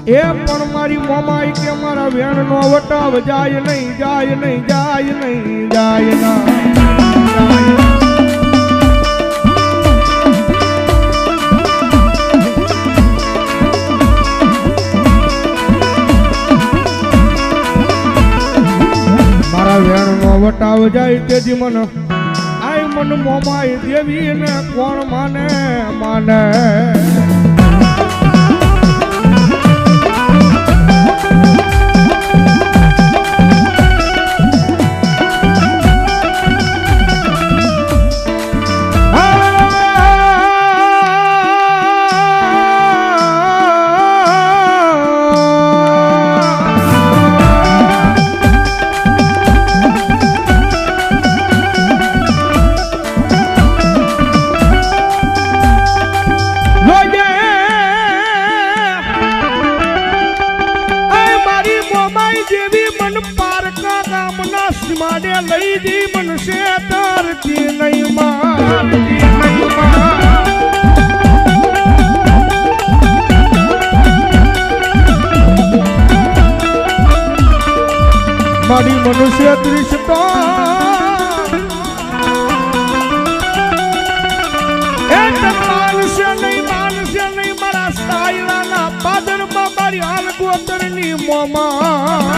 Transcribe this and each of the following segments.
એ પણ મારી મોમાઈ કે મારા વેણ નો વટાવ જાય નહીં જાય નહીં જાય નહીં જાય ના મારા વેણ નો વટાવ જાય તેથી મને આય મન મોમાઈ દેવી ને કોણ માને માને લઈ દી મનસે તારતી નહીં મારતી નહીં મારી મનુષ્ય દૃષ્ટો માનશે નહીં મારા સાયલાના પાદરમાં મારી હાલ ગોતરની મોમા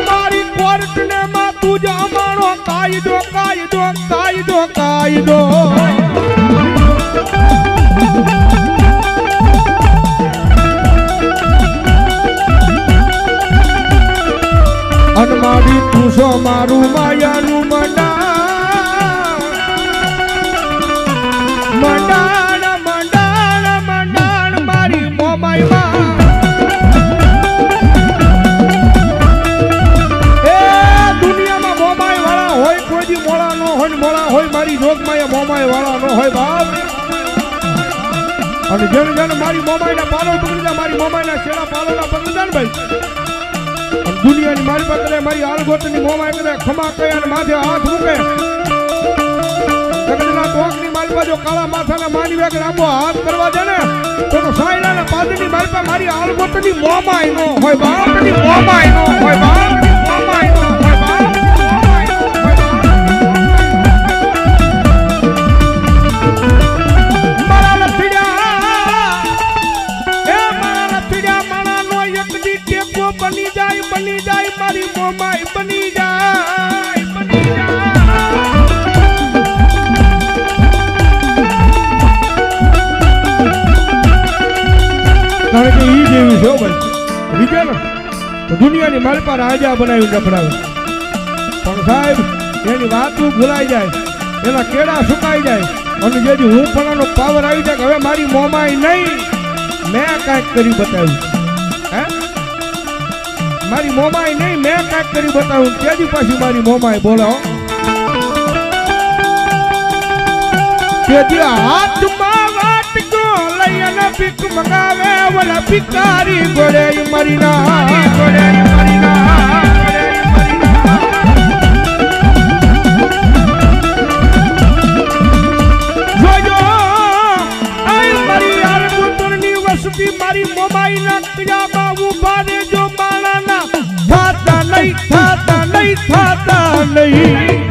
મારી કોર્ટ ને માં તુજા મારો કાયદો કાયદો કાયદો કાયદો અન મારી તુસો મારું માયાનું મંડાણ મંડાણ મંડાણ મંડાણ મારી મોમાઈ માં મોળા હોય મારી જોગમાં મોમાય વાળા નો હોય બાપ અને જેમ જેમ મારી મોમાયના પાલો પકડી મારી મોમાયના શેડા પાલોના પકડી ને ભાઈ દુનિયાની મારી પાસે મારી આલગોતની મોમાય કરે ખમા કહે અને માથે હાથ મૂકે જગતના ટોકની મારી બાજુ કાળા માથાના માની વેગ લાંબો હાથ કરવા દે ને તો સાયલાના પાદની મારી પાસે મારી આલગોતની મોમાય નો હોય બાપની મોમાય નો હોય બાપની મોમાય નો હોય બાપ બની જાય મારી મોમાઈ બની જાય કારણ કે ઈ જેવી છે ભાઈ રીજે ને દુનિયાની મારી પાસે રાજા બનાવી રખડાવે પણ સાહેબ એની વાતું ભૂલાઈ જાય એના કેળા સુકાઈ જાય અને જેથી હું ફળાનો પાવર આવી જાય હવે મારી મોમાઈ નહીં મેં કાંઈક કરી બતાવ્યું હે મારી મોમાઈ નહીં મેં કાંઈક કરી બતાવું ત્યાંથી પાછી મારી મોમાઈ બોલો તેથી હાથમાં વાટકો લઈ અને ભીખ મંગાવે ઓલા ભિખારી ગોળે મરીના ગોળે મરીના જોજો આઈ મારી યાર ગુંદરની વસતી મારી મોમાઈ ના ક્યામાં ઉભા રહેજો માણાના થાતા નહીં થાતા નહીં થાતા નહીં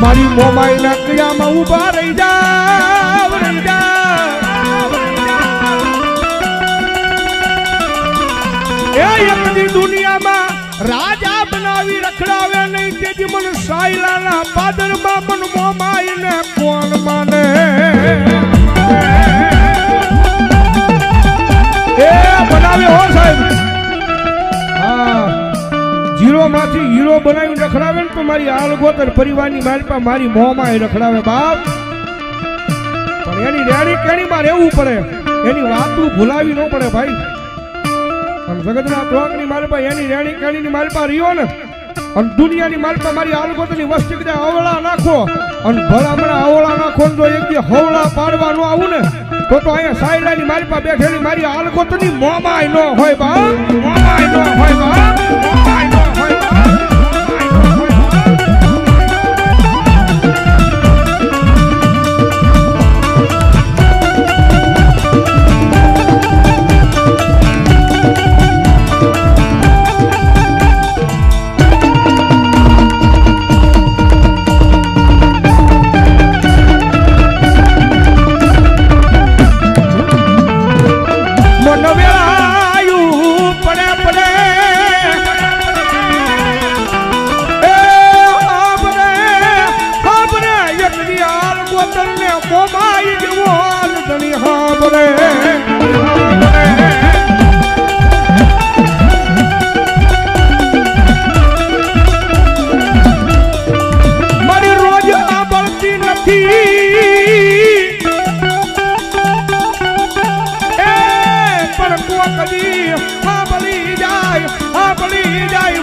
મારી મોમાઈ ના ક્યામાં ઉભા રહી જાવ રહી જાવ એ એકની દુનિયામાં રાજા બનાવી રખડાવે નહીં તેથી મને સાયલાના પાદરમાં મન મોમાઈ ને કોણ માને એ બનાવે હો સાહેબ હા જીરો માંથી હીરો બનાવી રખડાવે ને તો મારી આલગોતર પરિવારની મારી પાસે મારી મોમાઈ રખડાવે બાપ પણ એની રેડી કેણી માં રહેવું પડે એની વાતું ભૂલાવી ન પડે ભાઈ અને જગતના ટોકની મારી પાસે એની રેડી કેણીની મારી પાસે રહ્યો ને અને દુનિયાની મારી પાસે મારી આલગોતરની વસ્તી કદાચ અવળા નાખો અને ભલામણા અવળા નાખો તો એક દી હવળા પાડવાનું આવું ને તો અહીંયા સાયલાની મારી પાસે બેઠેલી મારી આલગોતની મોમાય નો હોય બા, મોમાય નો હોય બા, મોમાય નો હોય બા.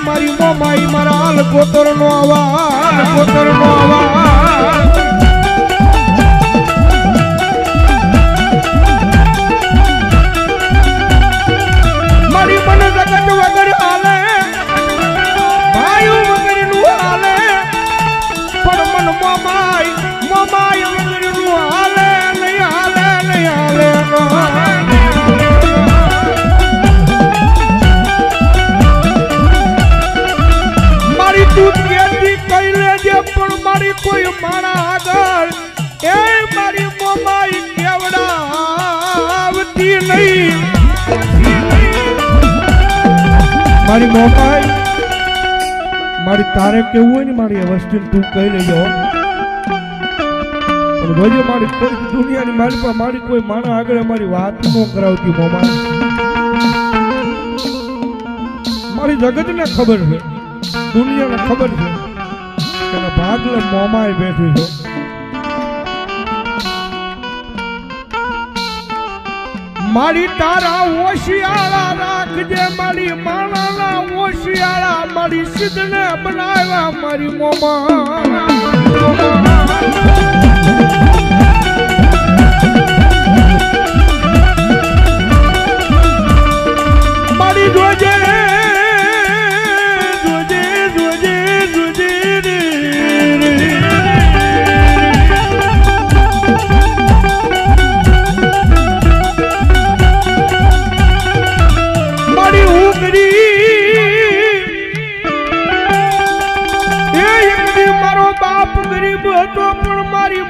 મારી મોમાઈ મારા કોતરનો અવાજ, કોતરનો અવાજ. મારી મન જગત વગર હાલે, ભાઈ વગર નું હાલે, પણ મન મોમાઈ મોમાઈ વગર નું હાલે નહીં, હાલે નહીં, હાલે તું કેતી કઈ લેજે પણ મારી કોઈ માણા આગળ એ મારી મોમાઈ કેવડાવતી નહીં. મારી મોમાઈ મારી તારે કેવું હોય ને મારી વસ્તુ તું કહી લેજો, પણ રોજે મારી કોઈ દુનિયાની મારી પાસે મારી કોઈ માણા આગળ મારી વાત ન કરાવતી મોમાઈ. મારી જગતને ખબર છે, દુનિયાને ખબર છે કે ભાગલે મોમાય બેઠી છો. મારી તારા ઓશિયાળા રાખજે, મારી માણાના ઓશિયાળા, મારી સિદ્ધને બનાવ્યા મારી મોમા. મારી જોજે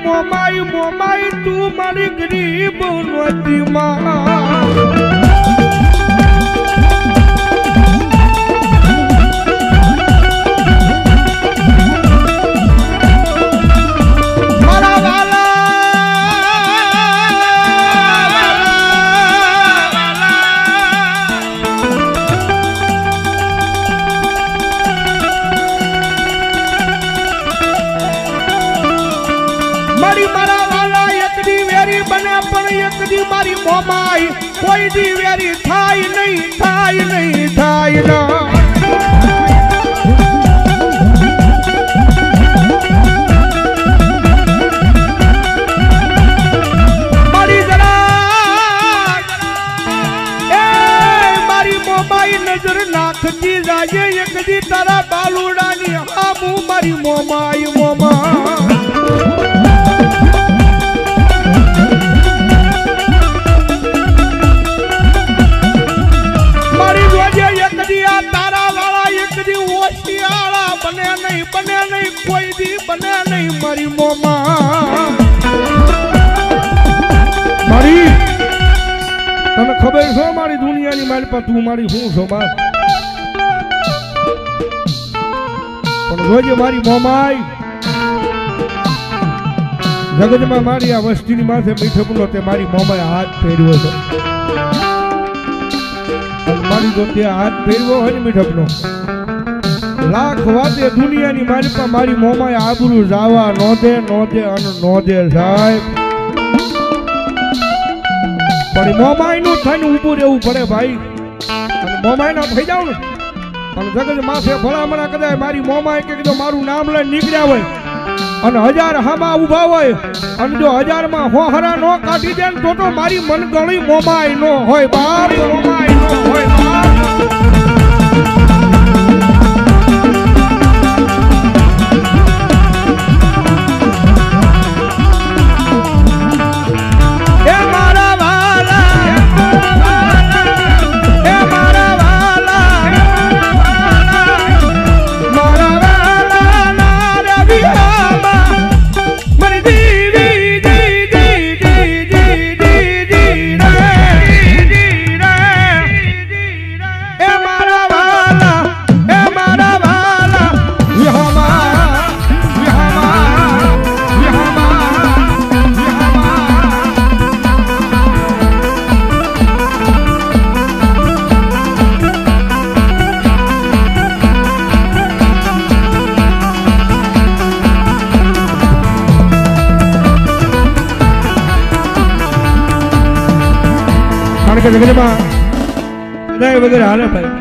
મોમાઈ મોમાઈ તું મારી ગરીબ નોતી માં. મારા વાલા મારી મારા વાલા એક દી વેરી બને પણ એક દી મારી મોમાઈ કોઈ દી વેરી થાય નહીં, થાય નહીં, થાય ના. મારી જરા એ મારી મોમાઈ નજર નાખતી જાય એક દી તારા બાલુડાની આબુ મારી મોમાઈ મોમા. બને નહીં કોઈ દી બને નહીં મારી મોમા. મારી તને ખબર છે મારી દુનિયાની મારી પાસે તું મારી શું છો બા, પણ રોજે મારી મોમાઈ જગતમાં મારી આ વસ્તીની માથે મીઠપનો તે મારી મોમાએ હાથ ફેરવ્યો છે. મારી જો તે હાથ ફેરવ્યો હોય ને મીઠપનો લાખ વાતે દુનિયાની મારી પાસે મારી મોમાએ આબરૂ જાવા નો દે, નો દે અને નો દે સાહેબ. પણ મોમાઈ નું થઈને ઊભું રહેવું પડે ભાઈ, અને મોમાઈ ના થઈ જાવ ને અને જગત માથે ભલામણા કદાચ મારી મોમાએ કે કીધું મારું નામ લઈને નીકળ્યા હોય અને 1000 હામાં ઊભા હોય અને જો 1000 માં હોહરા નો કાઢી દે ને તો મારી મનગણી મોમાય નો હોય બાપ, મોમાય નો હોય બાપ. જગતમાં બધાય વગેરે હાલે ભાઈ,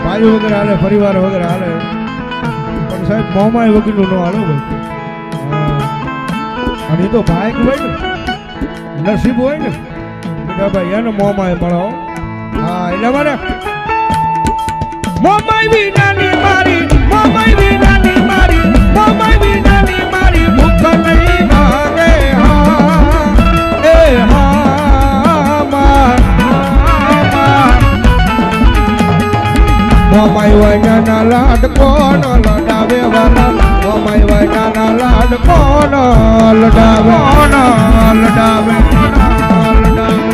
ભાઈઓ વગેરે હાલે, પરિવાર વગેરે હાલે, પણ સાહેબ મોમાય વગરનું ન હાલો ભાઈ. અને એ તો ભાઈ હોય ને, નસીબ હોય ને બેટા ભાઈ, એને મોમાય મળો. હા એટલે મારે મોમાય વિનાની મારી, મોમાય વિનાની મારી, મોમાય વિનાની મારી ભૂખ નહીં ભાગે. હા એ હા મોમાય વૈના લાડ કોણ લડાવે વાલા, મોમાય વૈના લાડ કોણ લડાવે, કોણ લડાવે, લડાવે.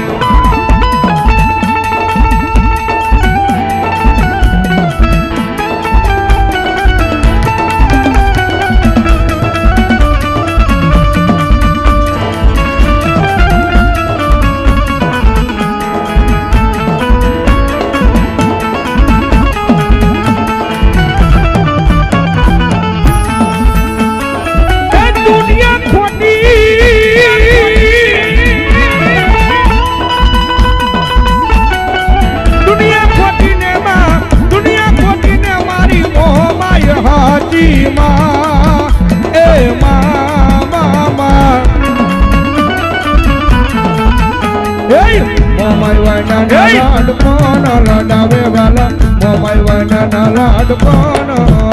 મોમાય વૈના લાડ કોણ લડાવે વાલા, મોમાય વૈના લાડ કોણ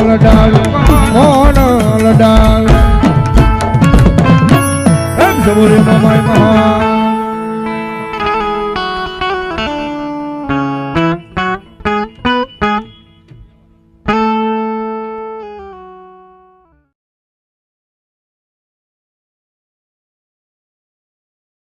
લડાવે, કોણ લડાવે. એમ સબુરે મોમાય મહા